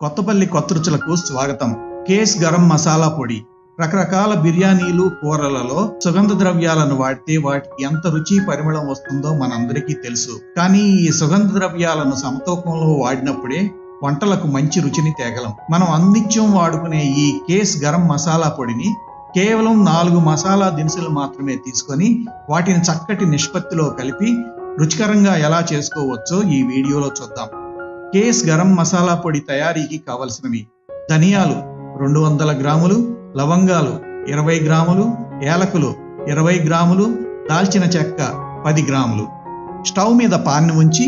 కొత్తపల్లి కొత్త రుచులకు స్వాగతం. కేస్ గరం మసాలా పొడి. రకరకాల బిర్యానీలు, కూరలలో సుగంధ ద్రవ్యాలను వాడితే వాటికి ఎంత రుచి పరిమళం వస్తుందో మనందరికీ తెలుసు. కానీ ఈ సుగంధ ద్రవ్యాలను సమతూకంలో వాడినప్పుడే వంటలకు మంచి రుచిని తేగలం. మనం అన్నిత్యం వాడుకునే ఈ కేస్ గరం మసాలా పొడిని కేవలం 4 మసాలా దినుసులు మాత్రమే తీసుకొని వాటిని చక్కటి నిష్పత్తిలో కలిపి రుచికరంగా ఎలా చేసుకోవచ్చో ఈ వీడియోలో చూద్దాం. కేస్ గరం మసాలా పొడి తయారీకి కావలసినవి: ధనియాలు 200 గ్రాములు, లవంగాలు 20 గ్రాములు, యాలకులు 20 గ్రాములు, దాల్చిన చెక్క 10 గ్రాములు. స్టవ్ మీద పాన్ ఉంచి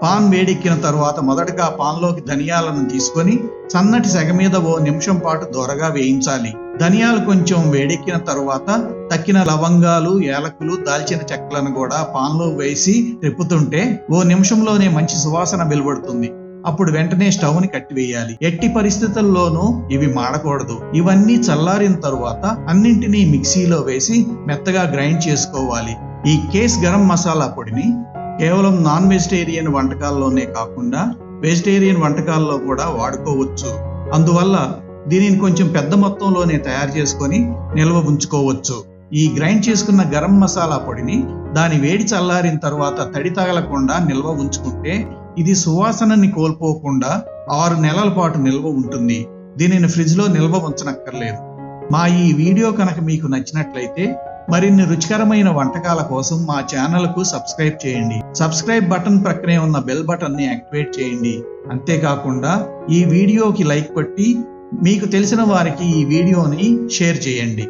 పాన్ వేడెక్కిన తరువాత మొదటగా పాన్లోకి ధనియాలను తీసుకొని సన్నటి సెగ మీద ఓ నిమిషం పాటు దోరగా వేయించాలి. ధనియాలు కొంచెం వేడెక్కిన తరువాత తక్కిన లవంగాలు, యాలకులు, దాల్చిన చెక్కలను కూడా పాన్లో వేసి తిప్పుతుంటే ఓ నిమిషంలోనే మంచి సువాసన వెలువడుతుంది. అప్పుడు వెంటనే స్టవ్ ని కట్టివేయాలి. ఎట్టి పరిస్థితుల్లోనూ ఇవి మాడకూడదు. ఇవన్నీ చల్లారిన తరువాత అన్నింటినీ మిక్సీలో వేసి మెత్తగా గ్రైండ్ చేసుకోవాలి. ఈ కేస్ గరం మసాలా పొడిని కేవలం నాన్ వెజిటేరియన్ వంటకాల్లోనే కాకుండా వెజిటేరియన్ వంటకాల్లో కూడా వాడుకోవచ్చు. అందువల్ల దీనిని కొంచెం పెద్ద మొత్తంలోనే తయారు చేసుకొని నిల్వ ఉంచుకోవచ్చు. ఈ గ్రైండ్ చేసుకున్న గరం మసాలా పొడిని దాని వేడి చల్లారిన తర్వాత తడి తగలకుండా నిల్వ ఉంచుకుంటే ఇది సువాసనని కోల్పోకుండా 6 నెలల పాటు నిల్వ ఉంటుంది. దీనిని ఫ్రిడ్జ్ లో నిల్వ ఉంచనక్కర్లేదు. మా ఈ వీడియో కనుక మీకు నచ్చినట్లయితే మరిన్ని రుచికరమైన వంటకాల కోసం మా ఛానల్కు సబ్స్క్రైబ్ చేయండి. సబ్స్క్రైబ్ బటన్ ప్రక్కనే ఉన్న బెల్ బటన్ని యాక్టివేట్ చేయండి. అంతేకాకుండా ఈ వీడియోకి లైక్ కొట్టి మీకు తెలిసిన వారికి ఈ వీడియోని షేర్ చేయండి.